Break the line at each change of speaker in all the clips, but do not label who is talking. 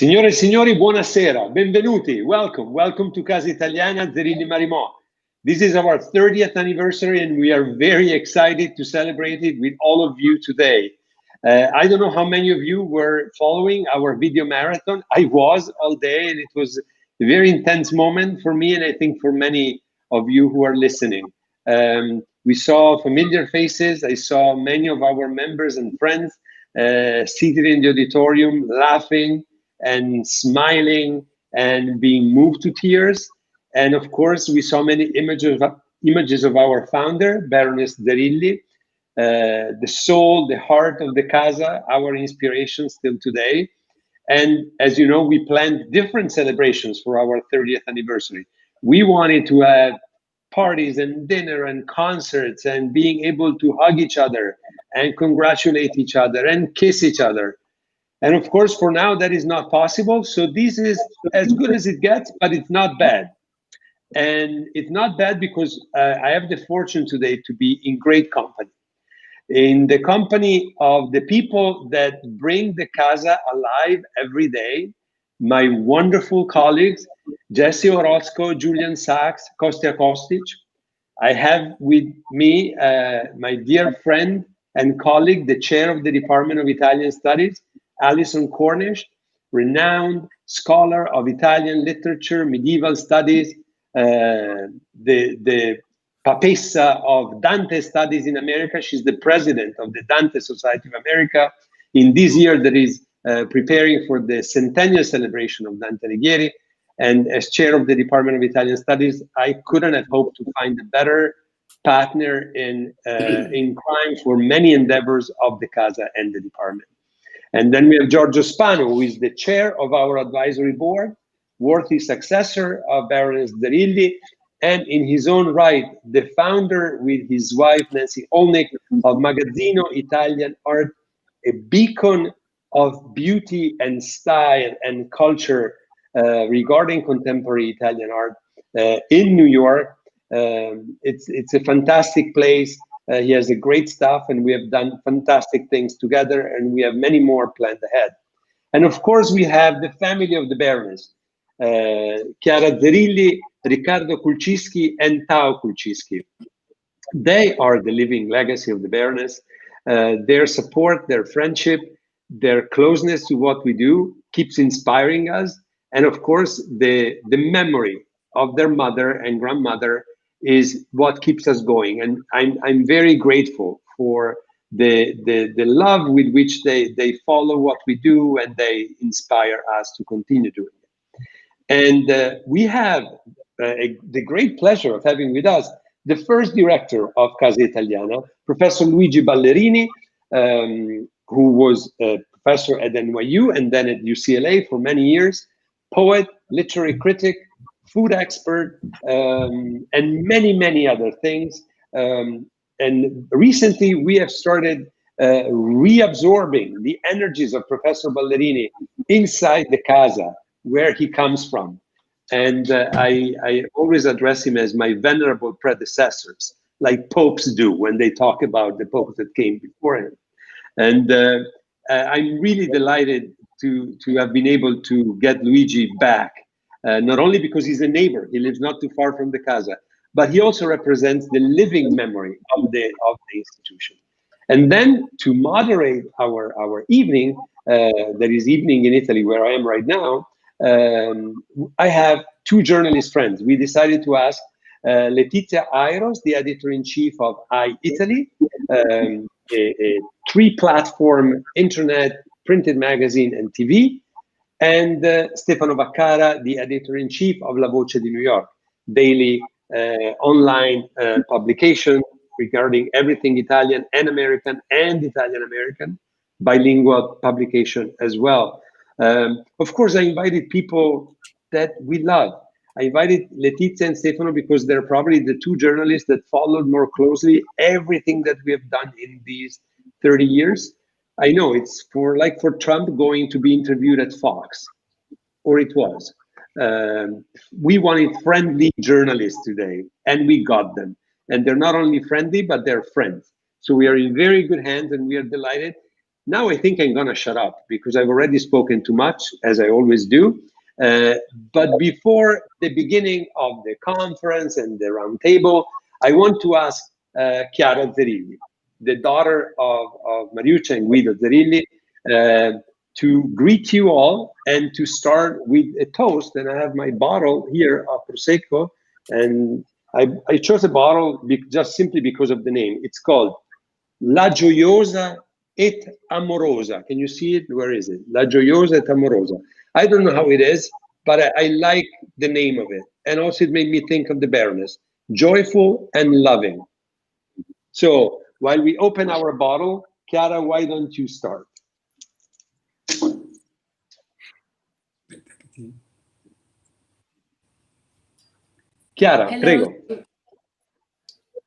Signore e signori, buonasera, benvenuti, welcome to Casa Italiana, Zerilli-Marimò. This is our 30th anniversary and we are very excited to celebrate it with all of you today. I don't know how many of you were following our video marathon. I was all day and it was a very intense moment for me and I think for many of you who are listening. We saw familiar faces. I saw many of our members and friends seated in the auditorium, laughing and smiling and being moved to tears. And of course, we saw many images of our founder, Baroness Zerilli, the soul, the heart of the Casa, our inspiration still today. And as you know, we planned different celebrations for our 30th anniversary. We wanted to have parties and dinner and concerts and being able to hug each other and congratulate each other and kiss each other. And of course, for now, that is not possible. So this is as good as it gets, but it's not bad. And it's not bad because I have the fortune today to be in great company. In the company of the people that bring the Casa alive every day, my wonderful colleagues, Jesse Orozco, Julian Sachs, Kostja Kostic. I have with me my dear friend and colleague, the chair of the Department of Italian Studies, Alison Cornish, renowned scholar of Italian literature, medieval studies, the papessa of Dante studies in America. She's the president of the Dante Society of America. In this year, that is preparing for the centennial celebration of Dante Alighieri. And as chair of the Department of Italian Studies, I couldn't have hoped to find a better partner in crime for many endeavors of the Casa and the department. And then we have Giorgio Spanu, who is the chair of our advisory board, worthy successor of Baroness Zerilli, and in his own right, the founder with his wife, Nancy Olnick, of Magazzino Italian Art, a beacon of beauty and style and culture regarding contemporary Italian art in New York. It's a fantastic place. He has a great staff and we have done fantastic things together and we have many more planned ahead. And of course, we have the family of the Baroness, Chiara Zerilli, Riccardo Kulczycki, and Tao Kulczycki. They are the living legacy of the Baroness. Their support, their friendship, their closeness to what we do keeps inspiring us. And of course, the memory of their mother and grandmother is what keeps us going. And I'm very grateful for the love with which they follow what we do and they inspire us to continue doing it. And we have the great pleasure of having with us the first director of Casa Italiana, Professor Luigi Ballerini, who was a professor at NYU and then at UCLA for many years, poet, literary critic, food expert, and many, many other things. And recently we have started reabsorbing the energies of Professor Ballerini inside the Casa, where he comes from. And I always address him as my venerable predecessors, like popes do when they talk about the popes that came before him. And I'm really delighted to have been able to get Luigi back. Not only because he's a neighbor, he lives not too far from the Casa, but he also represents the living memory of the institution. And then to moderate our evening, that is evening in Italy, where I am right now, I have two journalist friends. We decided to ask Letizia Airos, the editor-in-chief of iItaly, a three-platform internet, printed magazine, and TV, and Stefano Vaccara, the editor-in-chief of Voce di New York, daily online publication regarding everything Italian and American and Italian-American, bilingual publication as well. Of course, I invited people that we love. I invited Letizia and Stefano because they're probably the two journalists that followed more closely everything that we have done in these 30 years. I know it's for Trump going to be interviewed at Fox, or it was. We wanted friendly journalists today, and we got them. And they're not only friendly, but they're friends. So we are in very good hands, and we are delighted. Now I think I'm gonna shut up because I've already spoken too much, as I always do. But before the beginning of the conference and the roundtable, I want to ask Chiara Zerilli, the daughter of Mariuccia and Guido Zerilli, to greet you all and to start with a toast. And I have my bottle here of Prosecco, and I chose a bottle just simply because of the name. It's called La Gioiosa et Amorosa. Can you see it? Where is it? La Gioiosa et Amorosa. I don't know how it is, but I like the name of it. And also it made me think of the Baroness, joyful and loving. So while we open our bottle, Chiara, why don't you start? Chiara, prego.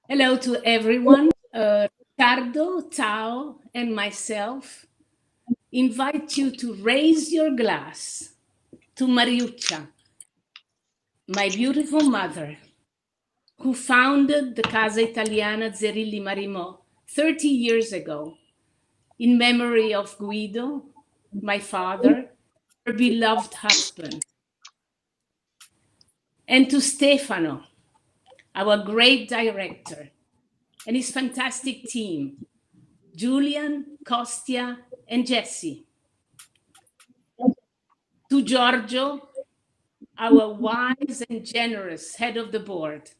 Hello to everyone. Riccardo, Tao, and myself invite you to raise your glass to Mariuccia, my beautiful mother, who founded the Casa Italiana Zerilli-Marimò 30 years ago, in memory of Guido, my father, her beloved husband, and to Stefano, our great director, and his fantastic team, Julian, Kostja, and Jesse. To Giorgio, our wise and generous head of the board,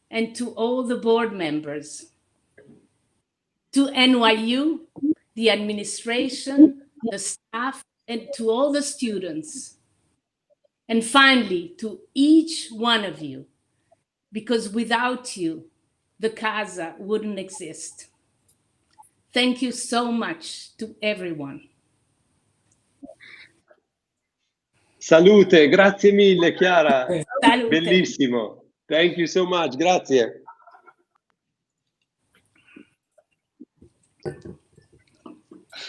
and to all the board members. To NYU, the administration, the staff, and to all the students. And finally, to each one of you, because without you, the Casa wouldn't exist. Thank you so much to everyone.
Salute, grazie mille, Chiara.
Salute.
Bellissimo. Thank you so much, grazie.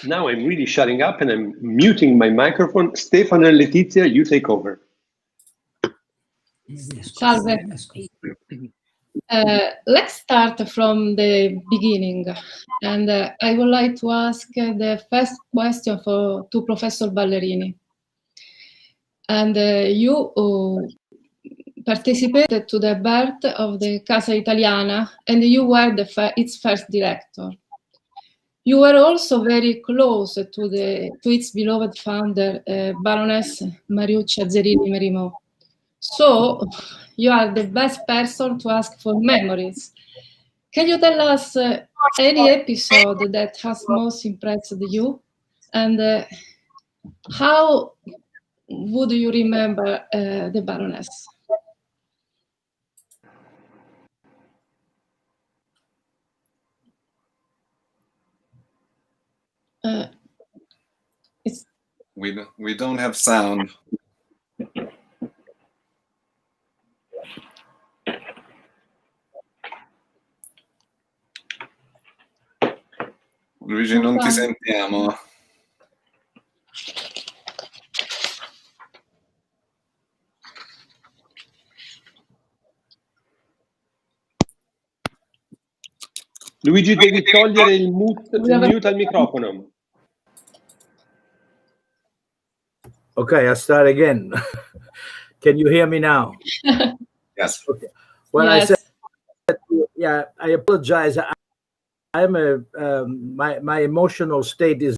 Now I'm really shutting up and I'm muting my microphone. Stefano and Letizia, you take over.
Salve. Let's start from the beginning. And I would like to ask the first question to Professor Ballerini. And you participated to the birth of the Casa Italiana, and you were its first director. You were also very close to its beloved founder, Baroness Mariuccia Zerilli-Marimò. So you are the best person to ask for memories. Can you tell us any episode that has most impressed you? And how would you remember the Baroness?
We don't have sound. Luigi, non ti sentiamo.
Luigi, devi togliere il mute al microfono.
Okay, I'll start again. Can you hear me now?
Yes.
Okay. Well, yes. I said, yeah, I apologize. My emotional state is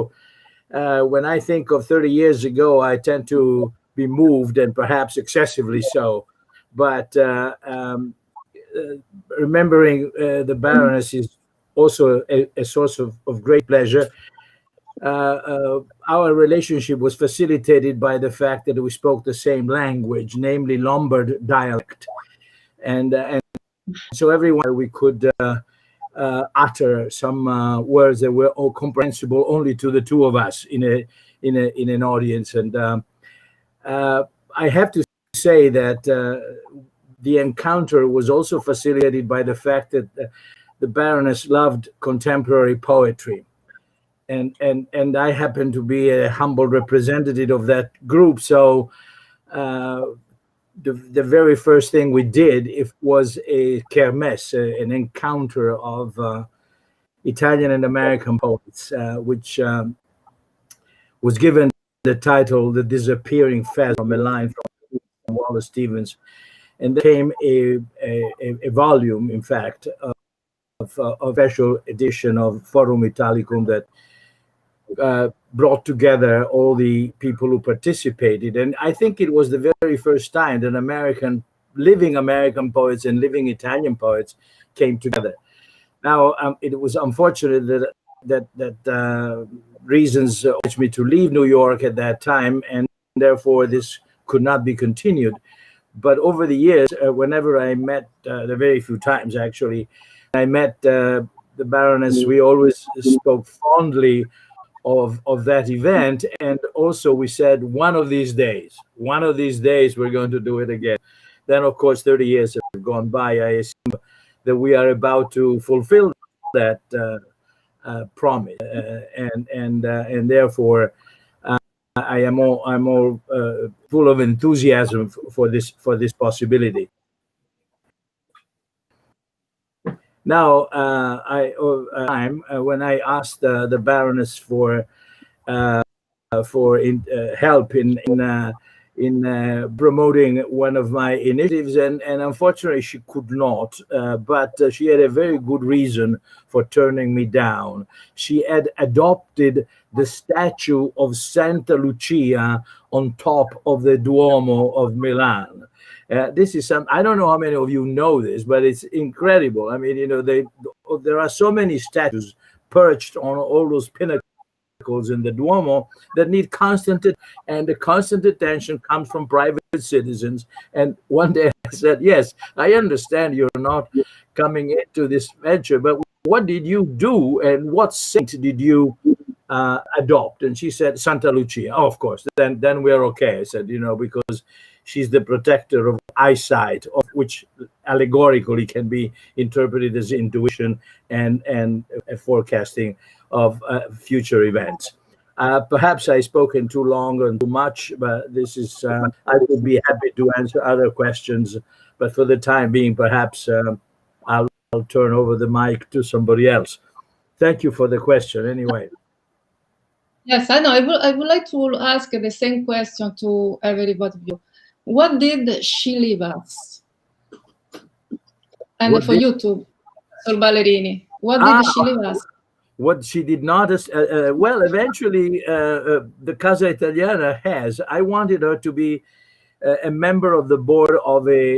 when I think of 30 years ago, I tend to be moved and perhaps excessively so. But remembering the Baroness is also a source of great pleasure. Our relationship was facilitated by the fact that we spoke the same language, namely Lombard dialect, and so everyone we could utter some words that were all comprehensible only to the two of us in an audience. And I have to say that the encounter was also facilitated by the fact that the Baroness loved contemporary poetry. And I happen to be a humble representative of that group. So the very first thing we did was a kermesse, an encounter of Italian and American poets, which was given the title "The Disappearing Pheasant" from a line from Wallace Stevens, and there came a volume, in fact, of a special edition of Forum Italicum that brought together all the people who participated. And I think it was the very first time that living American poets and living Italian poets came together. Now, it was unfortunate that reasons urged me to leave New York at that time, and therefore this could not be continued. But over the years, whenever I met, the very few times actually, I met the Baroness, we always spoke fondly of that event, and also we said one of these days we're going to do it again. Then of course 30 years have gone by. I assume that we are about to fulfill that promise, and therefore I'm all full of enthusiasm for this possibility. Now, when I asked the Baroness for help in promoting one of my initiatives, and unfortunately she could not, but she had a very good reason for turning me down. She had adopted the statue of Santa Lucia on top of the Duomo of Milan. This is I don't know how many of you know this, but it's incredible. I mean, there are so many statues perched on all those pinnacles in the Duomo that need and the constant attention comes from private citizens. And one day I said, yes, I understand you're not coming into this venture, but what did you do and what saint did you adopt? And she said, Santa Lucia. Oh, of course, then we're okay. I said, because she's the protector of eyesight, of which allegorically can be interpreted as intuition and a forecasting of future events. Perhaps I've spoken too long and too much, but this is, I would be happy to answer other questions, but for the time being, perhaps I'll turn over the mic to somebody else. Thank you for the question anyway.
Yes, I know. I would like to ask the same question to everybody of you. What did she leave us? And for you too, Sir Ballerini, what did she leave us?
What she did not, well, eventually the Casa Italiana has. I wanted her to be a member of the board of a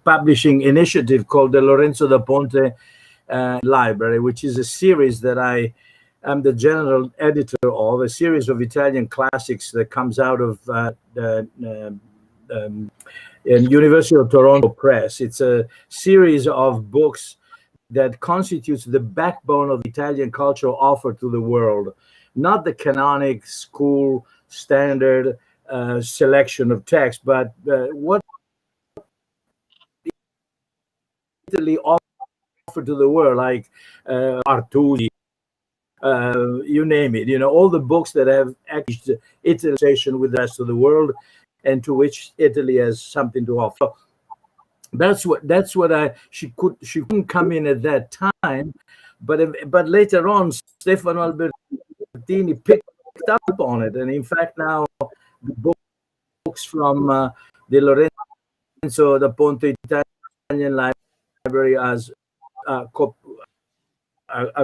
publishing initiative called the Lorenzo da Ponte Library, which is a series that I am the general editor of, a series of Italian classics that comes out of University of Toronto Press. It's a series of books that constitutes the backbone of Italian cultural offer to the world, not the canonic school standard selection of text, but what Italy offered to the world, like Artusi, you name it, all the books that have actually Italy with the rest of the world, and to which Italy has something to offer. That's what she couldn't come in at that time, but later on Stefano Albertini picked up on it, and in fact now the books from the Lorenzo da Ponte Italian Library as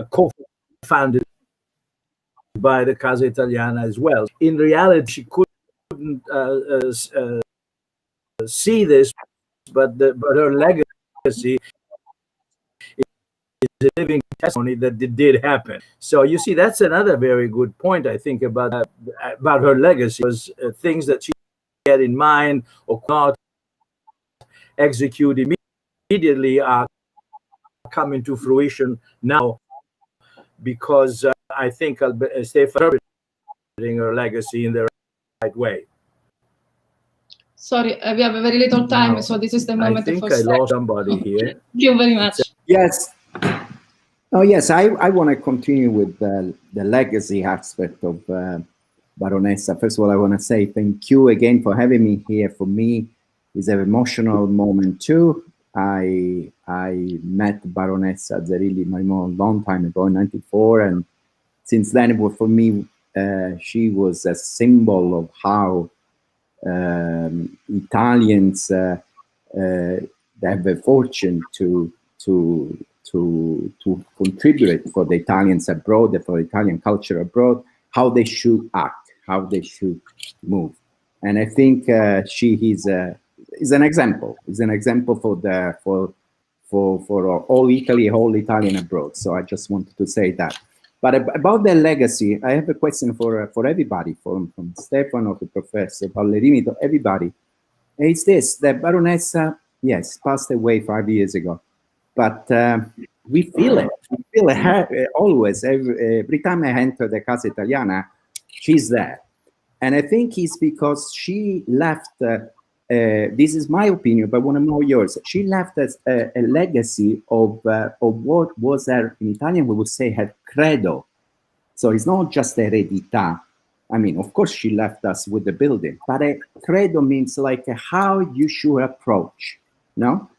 co-founded by the Casa Italiana as well. In reality, she couldn't see this, but her legacy is a living testimony that it did happen. So you see, that's another very good point, I think, about her legacy, was things that she had in mind or could not execute immediately are coming to fruition now, because I think Stefano is interpreting her legacy in the right way.
Sorry, we have a very little time, so this is the moment.
I think I lost somebody here.
Thank you very much.
Yes. Oh, yes, I want to continue with the legacy aspect of Baronessa. First of all, I want to say thank you again for having me here. For me, it's an emotional moment too. I met Baronessa Zerilli-Marimò a long time ago, in '94, and since then, it was, for me, she was a symbol of how Italians have the fortune to contribute for the Italians abroad, for the Italian culture abroad, how they should act, how they should move. And I think she is an example. Is an example for all Italy, all Italian abroad. So I just wanted to say that. But about their legacy, I have a question for everybody, from Stefano to Professor Ballerini to everybody. It's this: the Baronessa, yes, passed away 5 years ago, but we feel it. We feel it always. Every time I enter the Casa Italiana, she's there. And I think it's because she left, this is my opinion, but I want to know yours. She left us a legacy of what was her, in Italian we would say, her credo. So it's not just heredità. I mean, of course she left us with the building, but a credo means like how you should approach, no?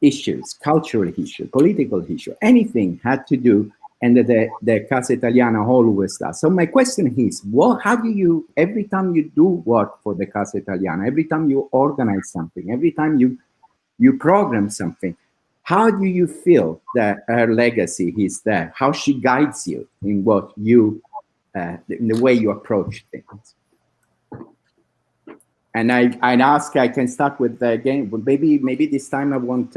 Issues, cultural issues, political issues, anything had to do, and the Casa Italiana always does. So my question is, how do you, every time you do work for the Casa Italiana, every time you organize something, every time you program something, how do you feel that her legacy is there? How she guides you in what you, in the way you approach things? And I can start with again, maybe this time I want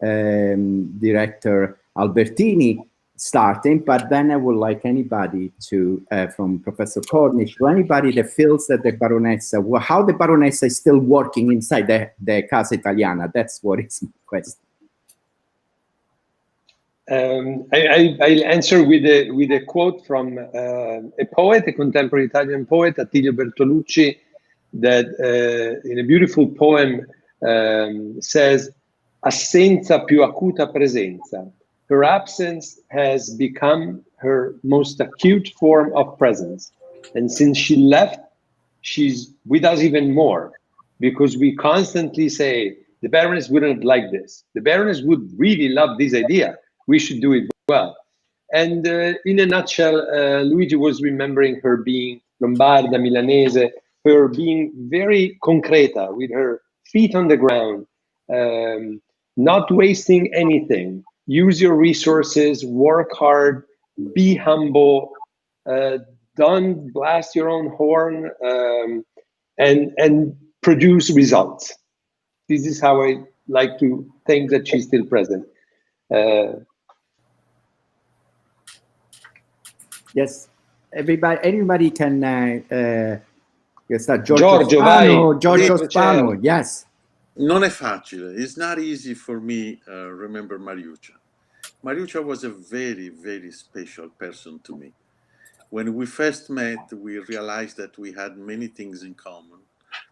Director Albertini starting, but then I would like anybody to, from Professor Cornish, to anybody that feels that the Baronessa, how the Baronessa is still working inside the Casa Italiana. That's what is my question.
I'll answer with a quote from a poet, a contemporary Italian poet, Attilio Bertolucci, that in a beautiful poem says, "Assenza più acuta presenza." Her absence has become her most acute form of presence. And since she left, she's with us even more, because we constantly say, the Baroness wouldn't like this. The Baroness would really love this idea. We should do it well. And in a nutshell, Luigi was remembering her being Lombarda, Milanese, her being very concreta, with her feet on the ground, not wasting anything. Use your resources, work hard, be humble, don't blast your own horn, and produce results. This is how I like to think that she's still present.
Yes, anybody can start.
Giorgio, vai.
Giorgio Spanu, yes.
Non è facile. It's not easy for me remember Mariuccia. Mariuccia was a very, very special person to me. When we first met, we realized that we had many things in common.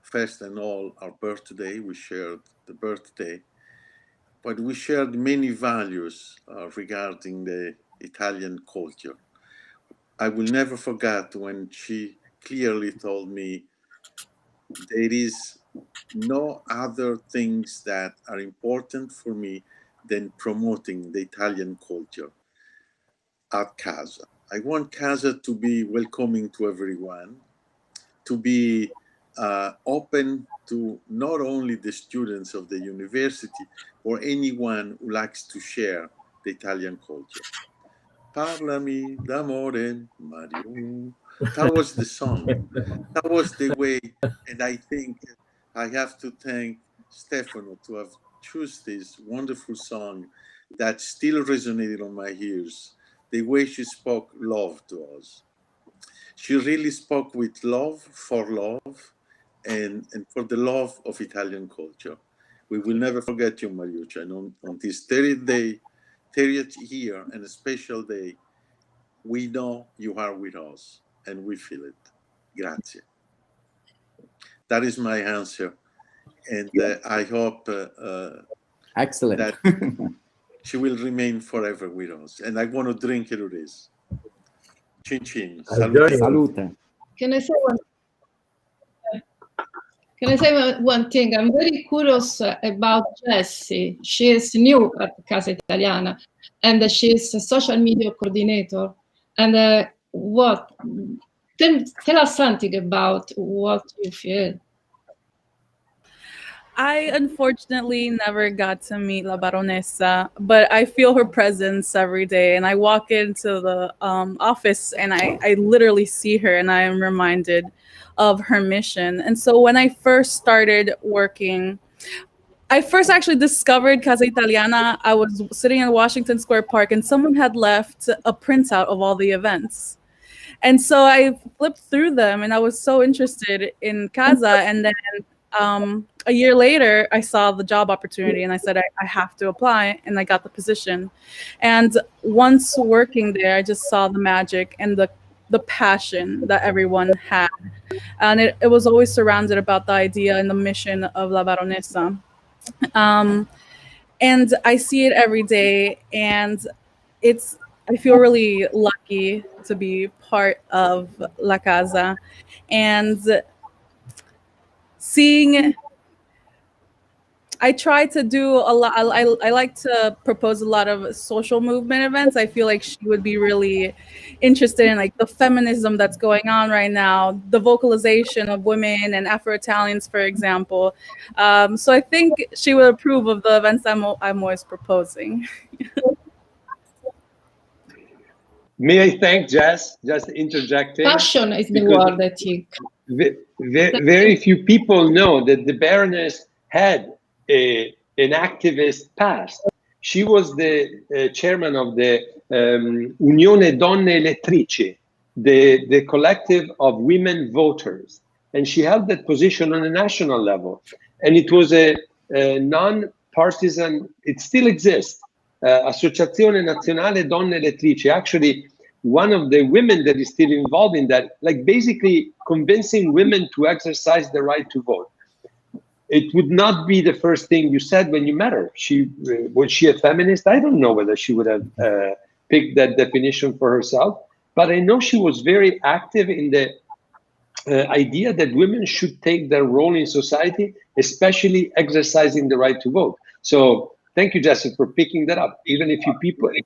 First and all, our birthday, we shared the birthday, but we shared many values regarding the Italian culture. I will never forget when she clearly told me there is no other things that are important for me than promoting the Italian culture at Casa. I want Casa to be welcoming to everyone, to be open to not only the students of the university or anyone who likes to share the Italian culture. Parlami d'amore, Mario. That was the song. That was the way. And I think I have to thank Stefano to have chosen this wonderful song that still resonated on my ears. The way she spoke love to us. She really spoke with love, and for the love of Italian culture. We will never forget you, Mariuccia. And on this 30th year and a special day, we know you are with us and we feel it. Grazie. That is my answer. And I hope
excellent.
that she will remain forever with us. And I want to drink it with this. Chin chin.
Salute.
Can I Can I say one thing? I'm very curious about Jessie. She is new at Casa Italiana, and she is a social media coordinator. And tell us something about what you feel.
I unfortunately never got to meet La Baronessa, but I feel her presence every day. And I walk into the office and I literally see her and I am reminded of her mission. And so when I first started working, I first actually discovered Casa Italiana. I was sitting in Washington Square Park and someone had left a printout of all the events. And so I flipped through them and I was so interested in Casa. And then a year later, I saw the job opportunity and I said, I have to apply, and I got the position. And once working there, I just saw the magic and the passion that everyone had. And it was always surrounded about the idea and the mission of La Baronessa. And I see it every day, and I feel really lucky to be part of La Casa. And I try to do a lot. I like to propose a lot of social movement events. I feel like she would be really interested in like the feminism that's going on right now, the vocalization of women and Afro-Italians, for example. So I think she would approve of the events I'm always proposing.
May I thank Jess, just interjecting?
Passion is the word, I think.
Very few people know that the Baroness had an activist past. She was the chairman of the Unione Donne Elettrici, the collective of women voters. And she held that position on a national level. And it was a non-partisan, it still exists, Associazione Nazionale Donne Elettrici. Actually, one of the women that is still involved in that, like basically convincing women to exercise the right to vote. It would not be the first thing you said when you met her. Was she a feminist? I don't know whether she would have picked that definition for herself, but I know she was very active in the idea that women should take their role in society, especially exercising the right to vote. So thank you, Jesse, for picking that up. Even if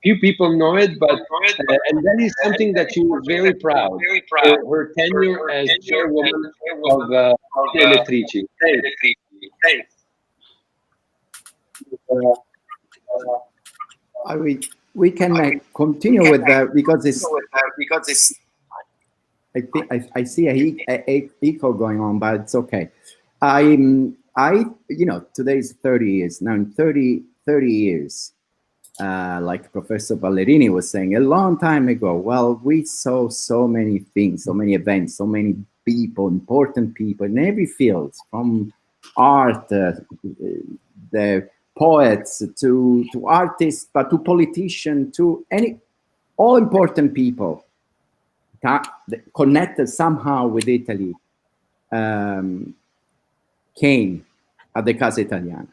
few people know it, but and that is something that she was very proud. Her tenure as chairwoman of Elettrici.
We can continue with that because I see a echo going on, but it's okay. Today is 30 years now. In 30 years, like Professor Ballerini was saying a long time ago. Well, we saw so many things, so many events, so many people, important people in every field, from art, the poets to artists, but to politicians, to all important people connected somehow with Italy came at the Casa Italiana.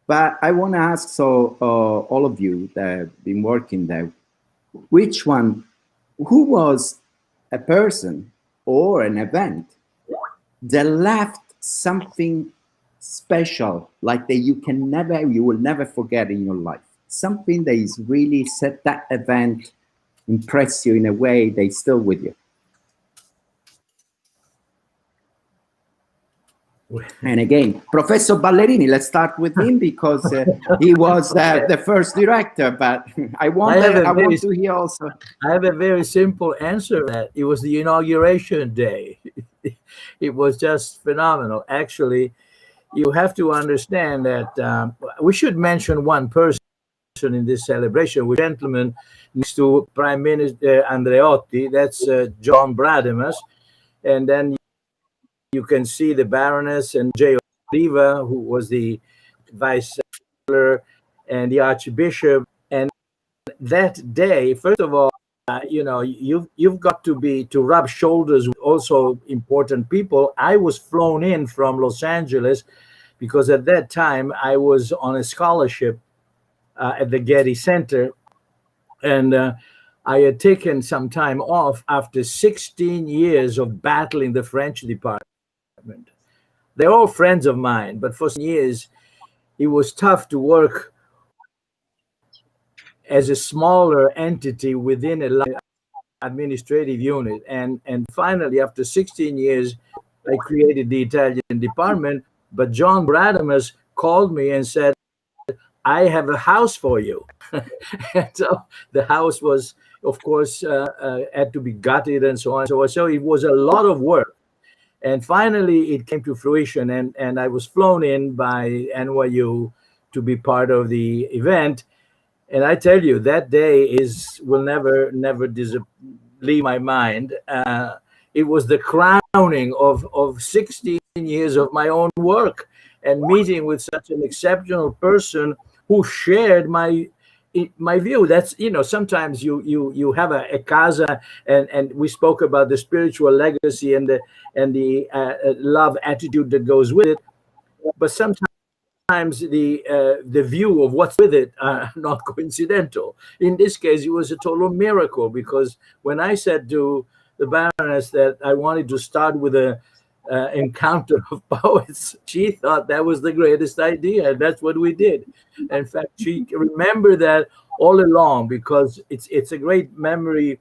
But I want to ask all of you that have been working there, who was a person or an event that left something special, like that you will never forget in your life? Something that is really set that event, impress you in a way that's still with you. And again, Professor Ballerini, let's start with him because he was the first director, but I want to hear also.
I have a very simple answer to that. It was the inauguration day. It was just phenomenal. Actually, you have to understand that we should mention one person in this celebration, which gentleman next to Prime Minister Andreotti, that's John Brademas, and then you can see the Baroness and J. Oliva, who was the Vice Chancellor, and the Archbishop. And that day, first of all, you've got to rub shoulders with also important people. I was flown in from Los Angeles because at that time I was on a scholarship at the Getty Center, and I had taken some time off after 16 years of battling the French department. They're all friends of mine, but for some years, it was tough to work as a smaller entity within a large administrative unit. And finally, after 16 years, I created the Italian department. But John Bradamus called me and said, I have a house for you. And so the house was, of course, had to be gutted and so on. So it was a lot of work. And finally, it came to fruition. And I was flown in by NYU to be part of the event. And I tell you, that day will never leave my mind. It was the crowning of 16 years of my own work, and meeting with such an exceptional person who shared my view. That's, sometimes you have a casa, and we spoke about the spiritual legacy and the love attitude that goes with it, but sometimes the view of what's with it are not coincidental. In this case, it was a total miracle, because when I said to the Baroness that I wanted to start with a encounter of poets, she thought that was the greatest idea, and that's what we did. In fact, she remembered that all along, because it's a great memory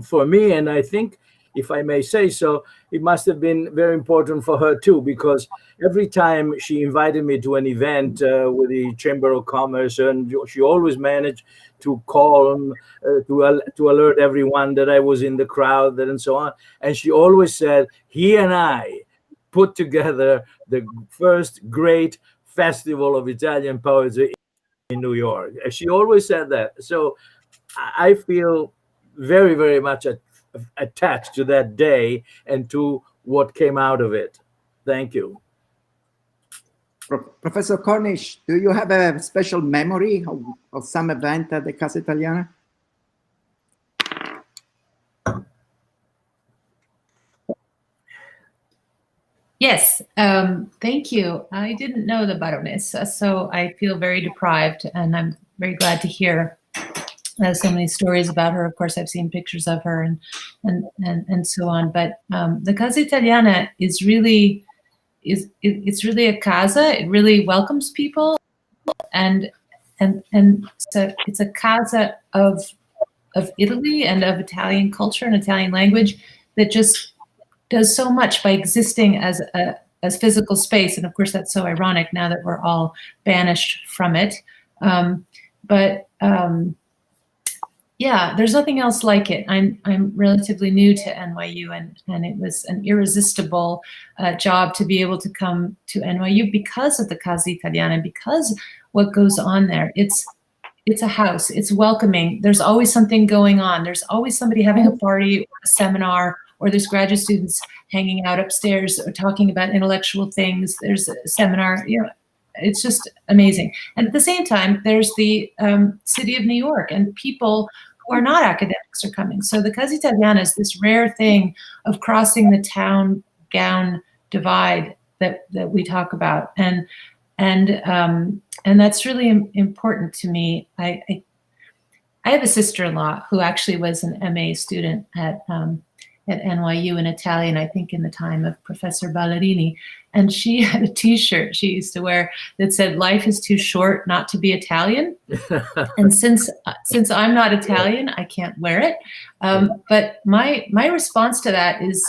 for me, and I think, if I may say so, it must have been very important for her too, because every time she invited me to an event with the Chamber of Commerce, and she always managed to call to alert everyone that I was in the crowd and so on. And she always said, he and I put together the first great festival of Italian poetry in New York. And she always said that. So I feel very, very much attached to that day and to what came out of it. Thank you.
Professor Cornish, do you have a special memory of some event at the Casa Italiana?
Yes, thank you. I didn't know the Baronessa, so I feel very deprived, and I'm very glad to hear so many stories about her. Of course, I've seen pictures of her and so on. But the Casa Italiana is really it's really a casa. It really welcomes people, and so it's a casa of Italy and of Italian culture and Italian language that just does so much by existing as physical space. And of course, that's so ironic now that we're all banished from it. Yeah, there's nothing else like it. I'm relatively new to NYU, and it was an irresistible job to be able to come to NYU because of the Casa Italiana, because what goes on there. It's a house. It's welcoming. There's always something going on. There's always somebody having a party or a seminar, or there's graduate students hanging out upstairs or talking about intellectual things. There's a seminar. It's just amazing. And at the same time, there's the city of New York, and people who are not academics are coming. So the Casa Italiana is this rare thing of crossing the town-gown divide that we talk about, and that's really important to me. I have a sister-in-law who actually was an MA student at NYU in Italian, I think in the time of Professor Ballerini. And she had a T-shirt she used to wear that said, "Life is too short not to be Italian." And since I'm not Italian, I can't wear it. But my response to that is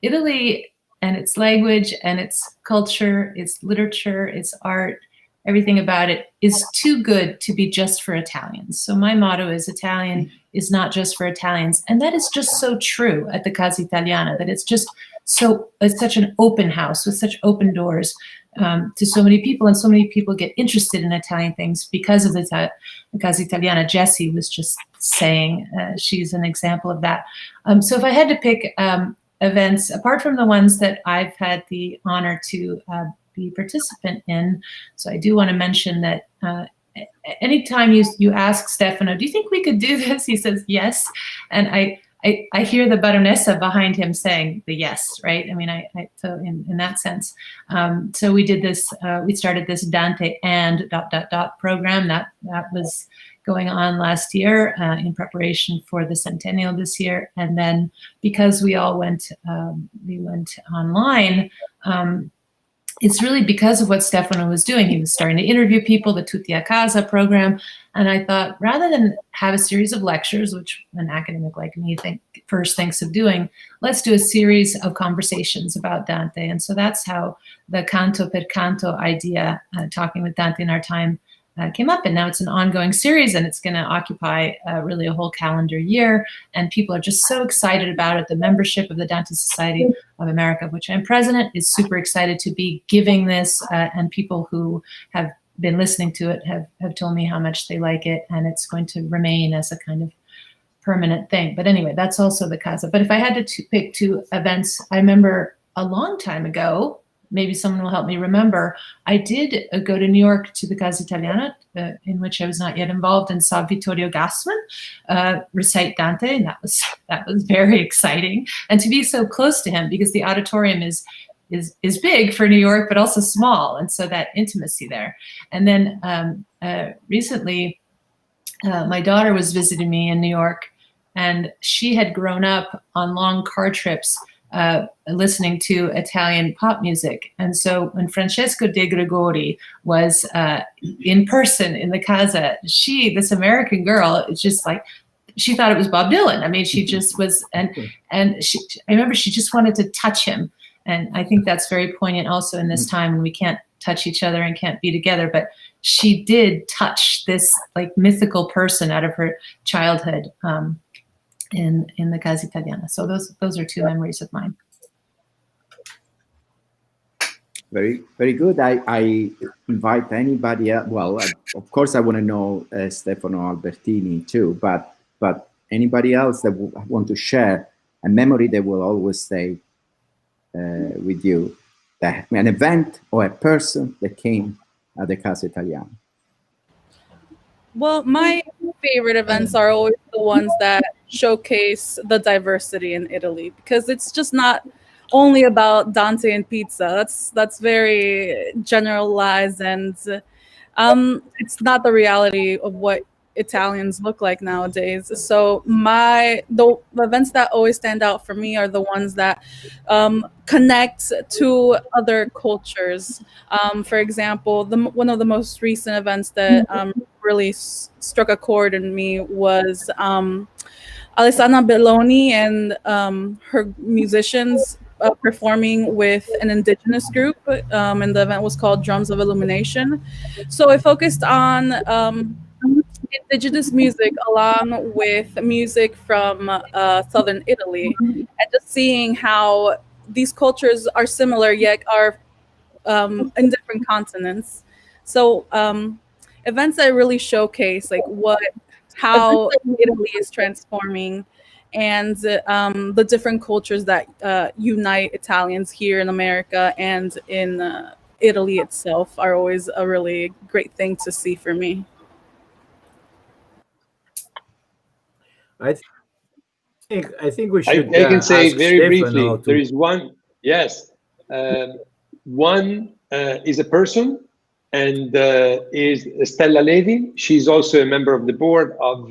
Italy and its language and its culture, its literature, its art, everything about it is too good to be just for Italians. So my motto is Italian is not just for Italians. And that is just so true at the Casa Italiana, that it's such an open house with such open doors to so many people, and so many people get interested in Italian things because of the Casa Italiana. Jessie was just saying she's an example of that. So if I had to pick events, apart from the ones that I've had the honor to be a participant in, so I do want to mention that anytime you ask Stefano, do you think we could do this? He says yes, and I hear the Baronessa behind him saying the yes, right? I mean, so in that sense, so we did this. We started this Dante and ... program that was going on last year in preparation for the centennial this year, and then because we all went online. it's really because of what Stefano was doing. He was starting to interview people, the Tutti a Casa program. And I thought, rather than have a series of lectures, which an academic like me first thinks of doing, let's do a series of conversations about Dante. And so that's how the Canto per Canto idea, talking with Dante in our time, came up. And now it's an ongoing series, and it's going to occupy really a whole calendar year. And people are just so excited about it. The membership of the Dante Society of America, of which I'm president, is super excited to be giving this. And people who have been listening to it have told me how much they like it, and it's going to remain as a kind of permanent thing. But anyway, that's also the Casa. But if I had to pick two events, I remember a long time ago, maybe someone will help me remember, I did go to New York to the Casa Italiana, in which I was not yet involved, and saw Vittorio Gassman recite Dante, and that was very exciting. And to be so close to him, because the auditorium is big for New York, but also small, and so that intimacy there. And then recently, my daughter was visiting me in New York, and she had grown up on long car trips listening to Italian pop music. And so when Francesco De Gregori was in person in the Casa, this American girl, it's just like, she thought it was Bob Dylan. I mean, she just was, and I remember she just wanted to touch him. And I think that's very poignant also in this time when we can't touch each other and can't be together. But she did touch this like mythical person out of her childhood in the Casa Italiana. So those are two memories of mine.
Very, very good. I invite anybody else. Well, of course, I want to know Stefano Albertini too, but anybody else that want to share a memory that will always stay with you, that an event or a person that came at the Casa Italiana.
Well, my favorite events are always the ones that showcase the diversity in Italy, because it's just not only about Dante and pizza. That's very generalized, and it's not the reality of what Italians look like nowadays. So the events that always stand out for me are the ones that connect to other cultures. For example, one of the most recent events that really struck a chord in me was Alessandra Belloni and her musicians performing with an indigenous group, and the event was called Drums of Illumination. So it focused on indigenous music along with music from southern Italy, and just seeing how these cultures are similar yet are in different continents. So events that really showcase like how Italy is transforming, and the different cultures that unite Italians here in America and in Italy itself are always a really great thing to see for me.
I think we should.
I can say very
Stefano
briefly. There is one. Yes, one is a person, and is Stella Levi. She's also a member of the board of.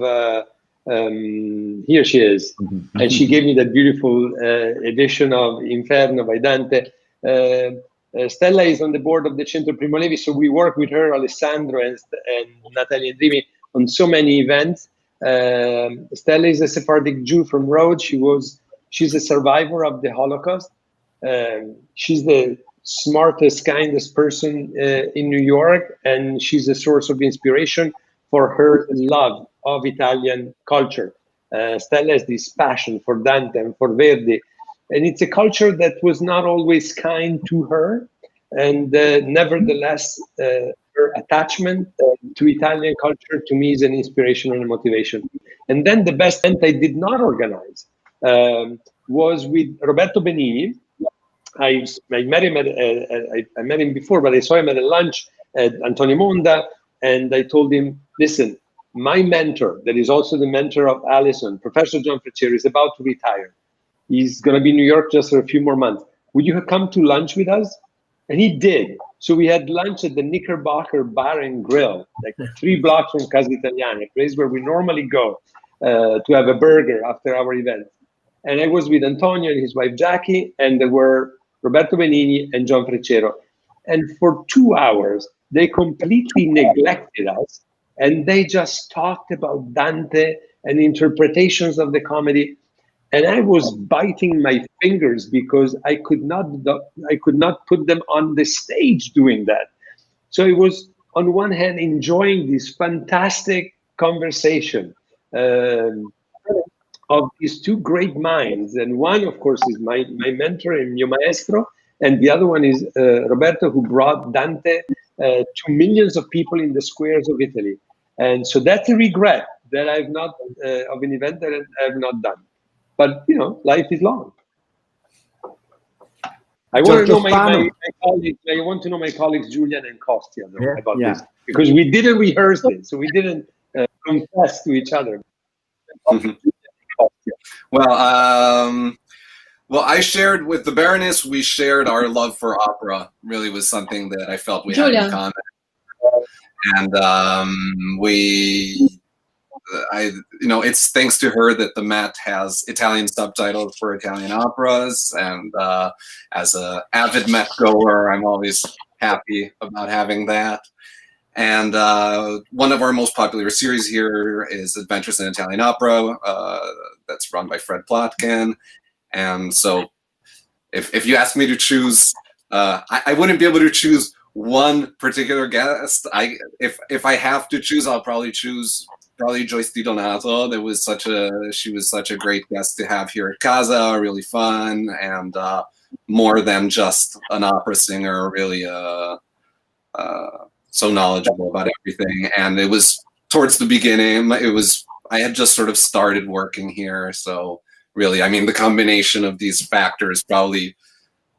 Here she is, and she gave me that beautiful edition of Inferno by Dante. Stella is on the board of the Centro Primo Levi, so we work with her, Alessandro and Natalia Andrimi, on so many events. Stella is a Sephardic Jew from Rhodes. She's a survivor of the Holocaust. She's the smartest, kindest person in New York, and she's a source of inspiration for her love of Italian culture. Stella has this passion for Dante and for Verdi, and it's a culture that was not always kind to her, and nevertheless, her attachment to Italian culture to me is an inspiration and a motivation. And then the best event I did not organize was with Roberto Benigni. I met him I met him before, but I saw him at a lunch at Antonio Monda, and I told him, listen, my mentor, that is also the mentor of Alison, Professor John Fracero, is about to retire. He's going to be in New York just for a few more months. Would you come to lunch with us? And he did. So we had lunch at the Knickerbocker Bar and Grill, like 3 blocks from Casa Italiana, a place where we normally go to have a burger after our event. And I was with Antonio and his wife Jackie, and there were Roberto Benigni and John Fracero. And for 2 hours, they completely neglected us, and they just talked about Dante and interpretations of the comedy. And I was biting my fingers because I could not put them on the stage doing that. So it was, on one hand, enjoying this fantastic conversation of these two great minds. And one, of course, is my mentor and mio maestro, and the other one is Roberto, who brought Dante to millions of people in the squares of Italy. And so that's a regret that I've not, of an event that I have not done. But, you know, life is long. I want to know my colleagues. I want to know my colleagues Julian and Kostja about this, because we didn't rehearse it, so we didn't confess to each other.
Well, I shared with the Baroness. We shared our love for opera. Really was something that I felt we had in common, and it's thanks to her that the Met has Italian subtitles for Italian operas, and as an avid Met goer, I'm always happy about having that. And one of our most popular series here is Adventures in Italian Opera, that's run by Fred Plotkin. And so if you ask me to choose, I wouldn't be able to choose one particular guest. If I have to choose, I'll probably choose Joyce Di Donato. She was such a great guest to have here at Casa, really fun, and more than just an opera singer, really so knowledgeable about everything. And it was towards the beginning, I had just sort of started working here, so really, I mean, the combination of these factors probably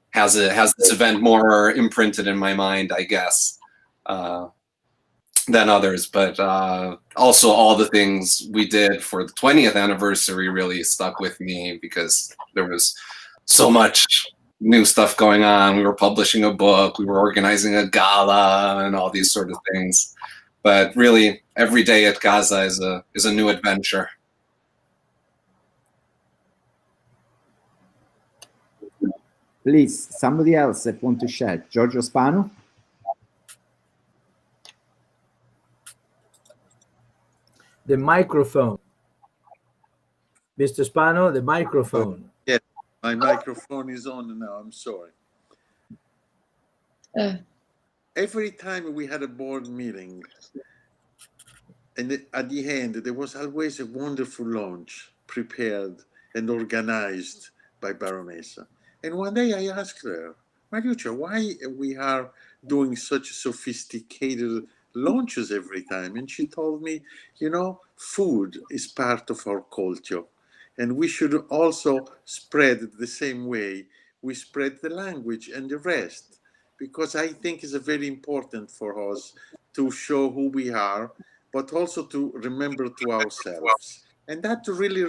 has this event more imprinted in my mind, I guess, than others. But also all the things we did for the 20th anniversary really stuck with me, because there was so much new stuff going on. We were publishing a book, we were organizing a gala, and all these sort of things. But really, every day at Casa is a new adventure.
Please, somebody else that want to share. Giorgio Spanu?
The microphone. Mr. Spanu, the microphone.
Yes, my microphone is on now. I'm sorry. Every time we had a board meeting, and at the end, there was always a wonderful lunch prepared and organized by Baronessa. And one day I asked her, Mariuccia, why we are doing such sophisticated lunches every time? And she told me, you know, food is part of our culture. And we should also spread it the same way we spread the language and the rest. Because I think it's very important for us to show who we are, but also to remember to ourselves. And that really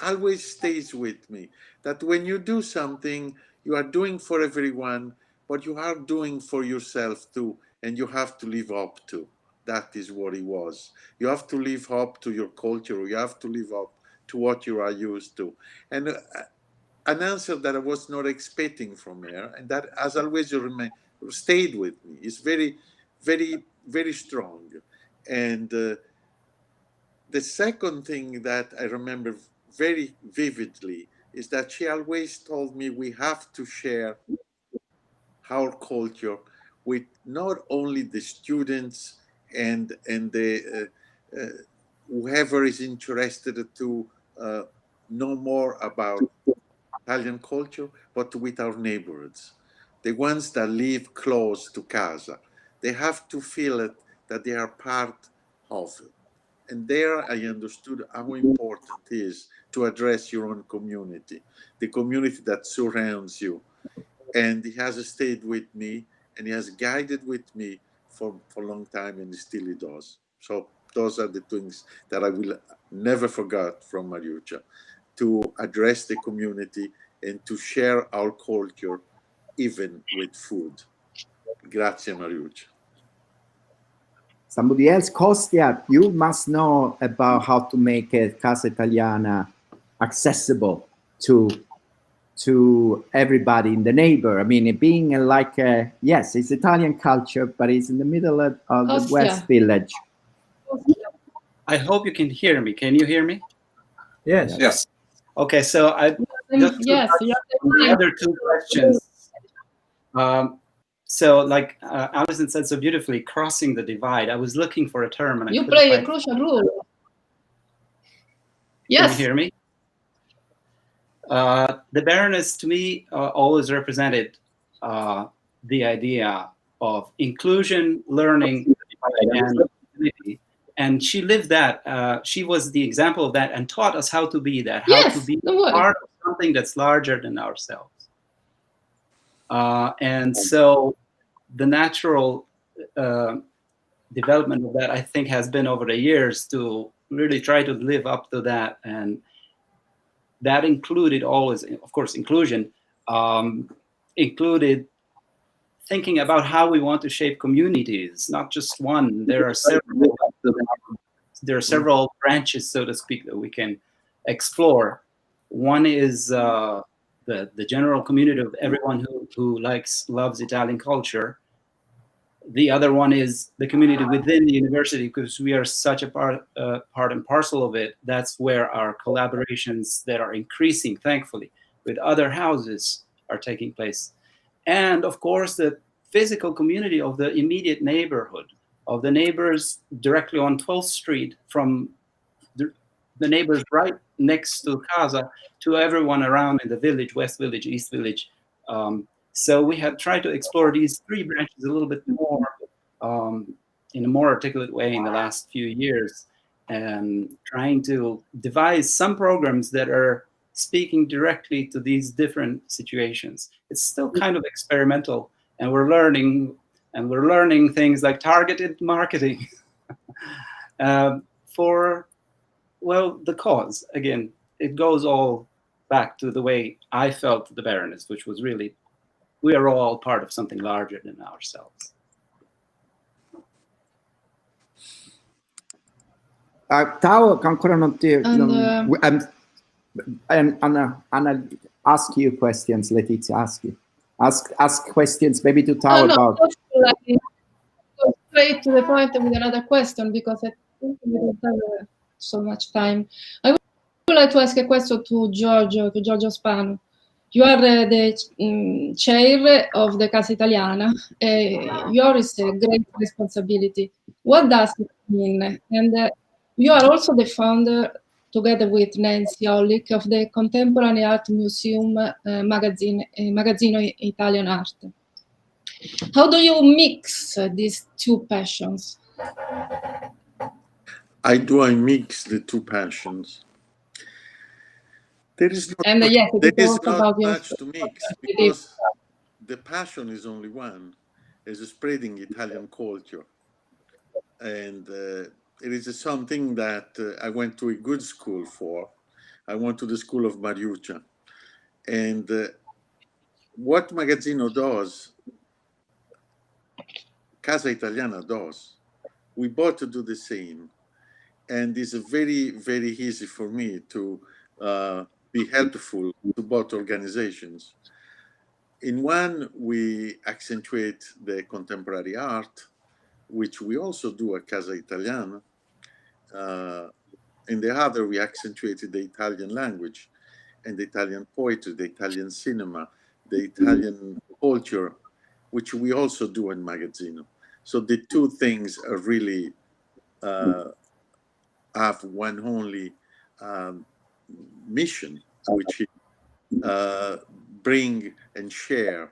always stays with me, that when you do something, you are doing for everyone, but you are doing for yourself too, and you have to live up to. That is what it was. You have to live up to your culture, you have to live up to what you are used to. And an answer that I was not expecting from her, and that has always stayed with me. It's very, very, very strong. And the second thing that I remember very vividly is that she always told me we have to share our culture with not only the students and the whoever is interested to know more about Italian culture, but with our neighborhoods, the ones that live close to Casa. They have to feel it, that they are part of it. And there I understood how important it is to address your own community, the community that surrounds you. And it has stayed with me, and it has guided with me for a long time, and still it does. So those are the things that I will never forget from Mariuccia, to address the community and to share our culture, even with food. Grazie, Mariuccia.
Somebody else, Kostja, you must know about how to make a Casa Italiana accessible to to everybody in the neighbor. I mean, it being like, yes, it's Italian culture, but it's in the middle of the
Kostja.
West Village.
I hope you can hear me. Can you hear me?
Yes.
Yes.
Okay, so I just to
Yes,
touch
you
on the other two questions. So, like Alison said so beautifully, crossing the divide. I was looking for a term, and I
you
couldn't
play a
find.
crucial role.
Can
Yes.
you hear me? The Baroness, to me, always represented the idea of inclusion, learning, and unity. And she lived that. She was the example of that and taught us how to be that, how
Yes,
to be
don't worry.
part of something that's larger than ourselves. And so the natural development of that, I think, has been over the years to really try to live up to that. And that included always, of course, inclusion, included thinking about how we want to shape communities, not just one. There are several branches, so to speak, that we can explore. One is the general community of everyone who loves Italian culture. The other one is the community within the university, because we are such a part and parcel of it. That's where our collaborations that are increasing, thankfully, with other houses are taking place. And of course, the physical community of the immediate neighborhood, of the neighbors directly on 12th Street, from the neighbors right next to Casa to everyone around in the village, West Village, East Village. So we have tried to explore these three branches a little bit more in a more articulate way in the last few years, and trying to devise some programs that are speaking directly to these different situations. It's still kind of experimental, and we're learning things like targeted marketing for, well, the cause. Again, it goes all back to the way I felt the Baroness, which was really, we are all part of something larger than ourselves.
Tao, ancora non ti... Anna, ask you questions, Letizia, ask you. Ask questions maybe to Tao about...
Go straight to the point with another question, because I think we don't have so much time. I would like to ask a question to Giorgio Spanu. You are the chair of the Casa Italiana. Yours is a great responsibility. What does it mean? And you are also the founder, together with Nancy Ollick, of the Contemporary Art Museum Magazzino Italian Art. How do you mix these two passions?
I mix the two passions? There is not much to mix, because the passion is only one, is spreading Italian culture. And it is something that I went to a good school for. I went to the school of Mariuccia. And what Magazzino does, Casa Italiana does. We both do the same. And it's very, very easy for me to be helpful to both organizations. In one, we accentuate the contemporary art, which we also do at Casa Italiana. In the other, we accentuated the Italian language and the Italian poetry, the Italian cinema, the Italian culture, which we also do in Magazzino. So the two things are really have one only mission, which is bring and share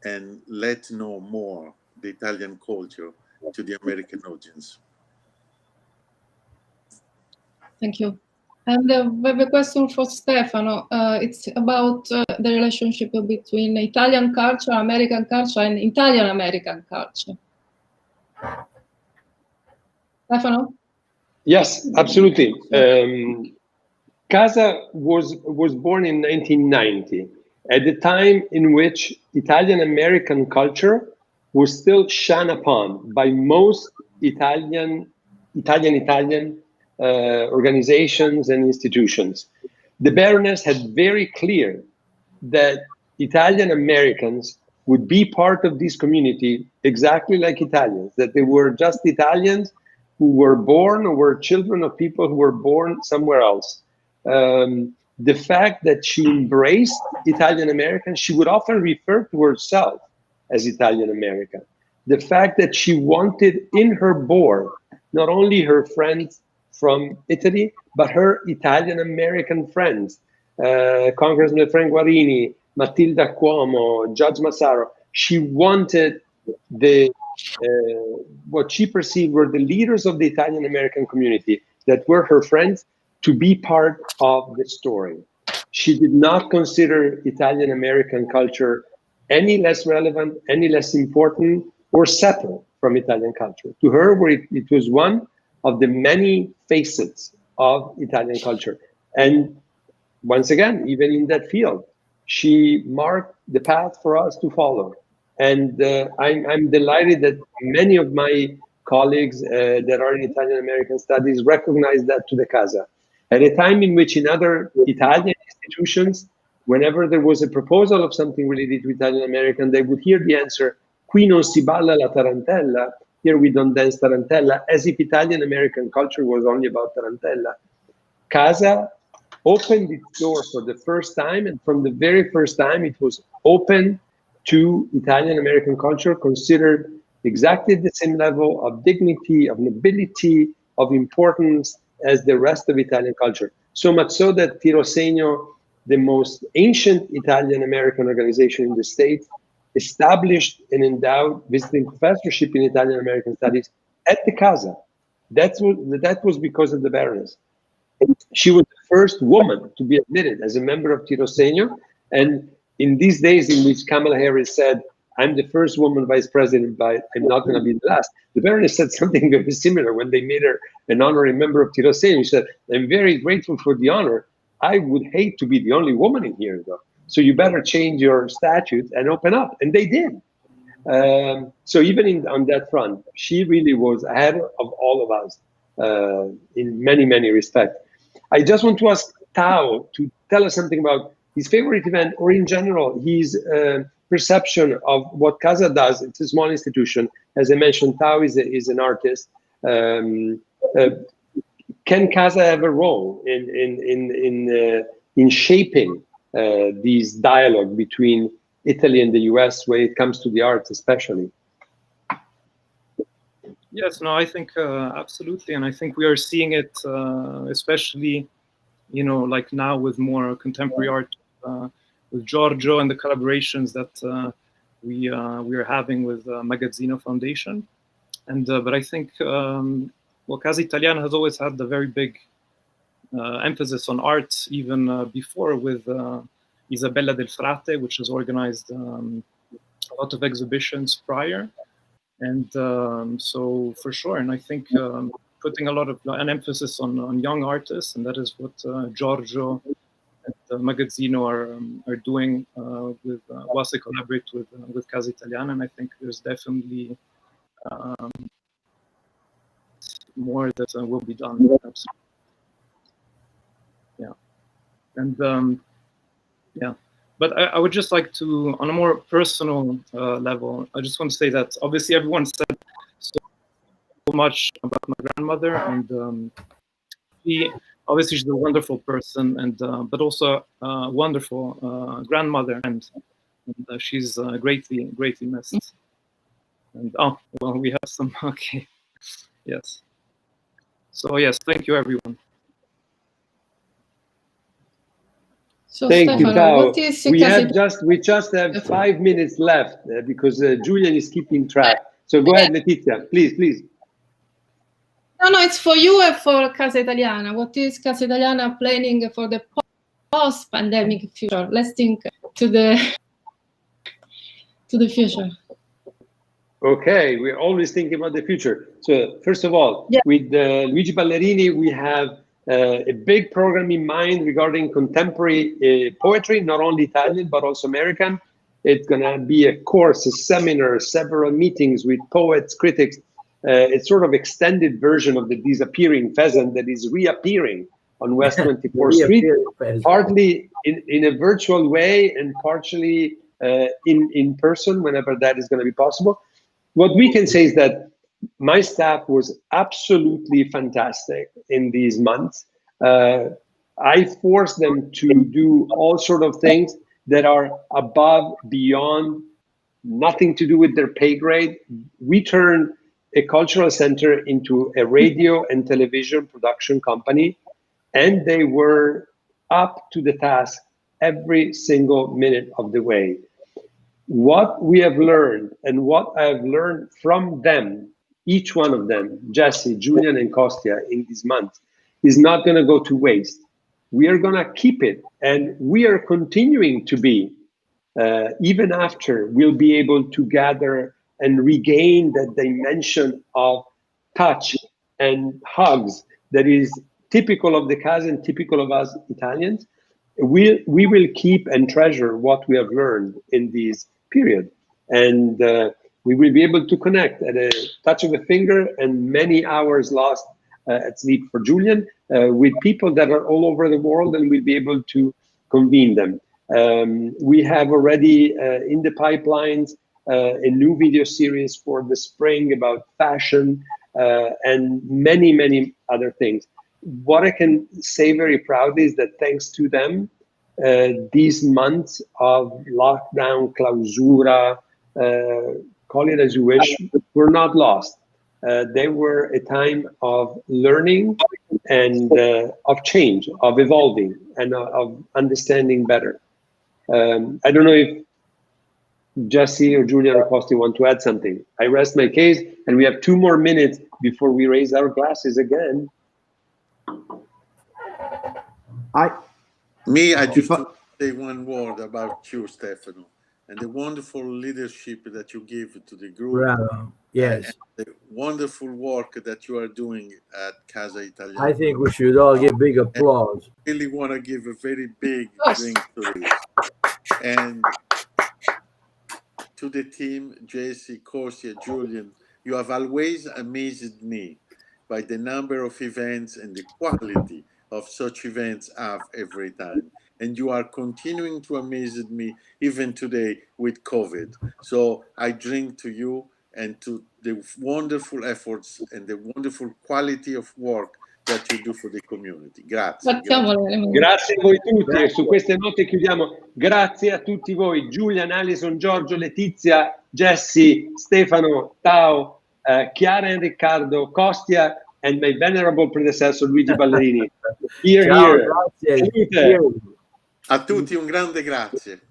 and let know more the Italian culture to the American audience.
Thank you. And we have a question for Stefano. It's about the relationship between Italian culture, American culture, and Italian-American culture. Stefano?
Yes, absolutely. Casa was born in 1990, at the time in which Italian-American culture was still shunned upon by most Italian organizations and institutions. The Baroness had very clear that Italian Americans would be part of this community exactly like Italians, that they were just Italians who were born or were children of people who were born somewhere else. The fact that she embraced Italian American, she would often refer to herself as Italian American. The fact that she wanted in her board not only her friends from Italy, but her Italian American friends, Congressman Frank Guarini, Matilda Cuomo, Judge Massaro. She wanted the what she perceived were the leaders of the Italian American community that were her friends to be part of the story. She did not consider Italian American culture any less relevant, any less important, or separate from Italian culture. To her, it was one of the many facets of Italian culture. And once again, even in that field, she marked the path for us to follow. And I'm delighted that many of my colleagues that are in Italian American studies recognize that to the Casa. At a time in which in other Italian institutions, whenever there was a proposal of something related to Italian American, they would hear the answer, qui non si balla la tarantella, here we don't dance tarantella, as if Italian American culture was only about tarantella. Casa opened its door for the first time, and from the very first time, it was open to Italian American culture, considered exactly the same level of dignity, of nobility, of importance as the rest of Italian culture. So much so that Tirosegno, the most ancient Italian American organization in the state, established and endowed visiting professorship in Italian American studies at the Casa. That was because of the Baroness. She was the first woman to be admitted as a member of Tirosegno. And in these days in which Kamala Harris said, I'm the first woman vice president, but I'm not going to be the last, the Baroness said something very similar when they made her an honorary member of Tirosegno. She said, I'm very grateful for the honor. I would hate to be the only woman in here, though. So you better change your statute and open up. And they did. So even on that front, she really was ahead of all of us in many, many respects. I just want to ask Tao to tell us something about his favorite event, or in general, his perception of what Casa does. It's a small institution. As I mentioned, Tao is an artist. Can Casa have a role in shaping these dialogue between Italy and the US when it comes to the arts, especially?
Yes, no, I think absolutely, and I think we are seeing it, especially, like now with more contemporary art, with Giorgio and the collaborations that we are having with Magazzino Foundation, and but I think Casa Italiana has always had the very big emphasis on art, even before with Isabella del Frate, which has organized a lot of exhibitions prior. And so for sure, and I think putting a lot of an emphasis on young artists, and that is what Giorgio and Magazzino are doing with Voce collaborate with Casa Italiana, and I think there's definitely more that will be done. Absolutely. Yeah, and yeah. But I would just like to, on a more personal level, I just want to say that obviously everyone said so much about my grandmother, and she's a wonderful person, and but also a wonderful grandmother, and she's greatly missed. And we have some, okay, yes. So yes, thank you everyone.
So
thank you, Tao. We just have 5 minutes left because Julian is keeping track. So go ahead, Letizia, please.
No, it's for you and for Casa Italiana. What is Casa Italiana planning for the post-pandemic future? Let's think to the future.
Okay, we're always thinking about the future. So first of all, with Luigi Ballerini, we have a big program in mind regarding contemporary poetry, not only Italian, but also American. It's going to be a course, a seminar, several meetings with poets, critics. It's sort of extended version of the disappearing pheasant that is reappearing on West 24th Street, partly in a virtual way and partially in person whenever that is going to be possible. What we can say is that my staff was absolutely fantastic in these months. I forced them to do all sort of things that are above, beyond, nothing to do with their pay grade. We turned a cultural center into a radio and television production company, and they were up to the task every single minute of the way. What we have learned and what I've learned from them, each one of them, Jesse, Julian, and Kostja, in these months, is not going to go to waste. We are going to keep it, and we are continuing to be, even after we'll be able to gather and regain that dimension of touch and hugs that is typical of the Casa and typical of us Italians. We will keep and treasure what we have learned in this period, and we will be able to connect at a touch of a finger and many hours lost at sleep for Julian with people that are all over the world, and we'll be able to convene them. We have already in the pipelines a new video series for the spring about fashion and many, many other things. What I can say very proudly is that thanks to them, these months of lockdown, clausura, call it as you wish, were not lost. They were a time of learning and of change, of evolving, and of understanding better. I don't know if Jesse or Julian or Kostja want to add something. I rest my case, and we have 2 more minutes before we raise our glasses again.
I just want to say one word about you, Stefano, and the wonderful leadership that you give to the group.
Bravo. Yes.
And the wonderful work that you are doing at Casa Italiana.
I think we should all give big applause.
I really want to give a very big drink to this. And to the team, Jesse, Kostja, Julian, you have always amazed me by the number of events and the quality of such events have every time. And you are continuing to amaze me even today with COVID. So I drink to you and to the wonderful efforts and the wonderful quality of work that you do for the community. Grazie.
Grazie a voi tutti. E su queste note chiudiamo. Grazie a tutti voi, Julian, Alison, Giorgio, Letizia, Jesse, Stefano, Tao, Chiara and Riccardo, Kostja, and my venerable predecessor Luigi Ballerini. Here,
Ciao,
here.
grazie.
A tutti un grande grazie.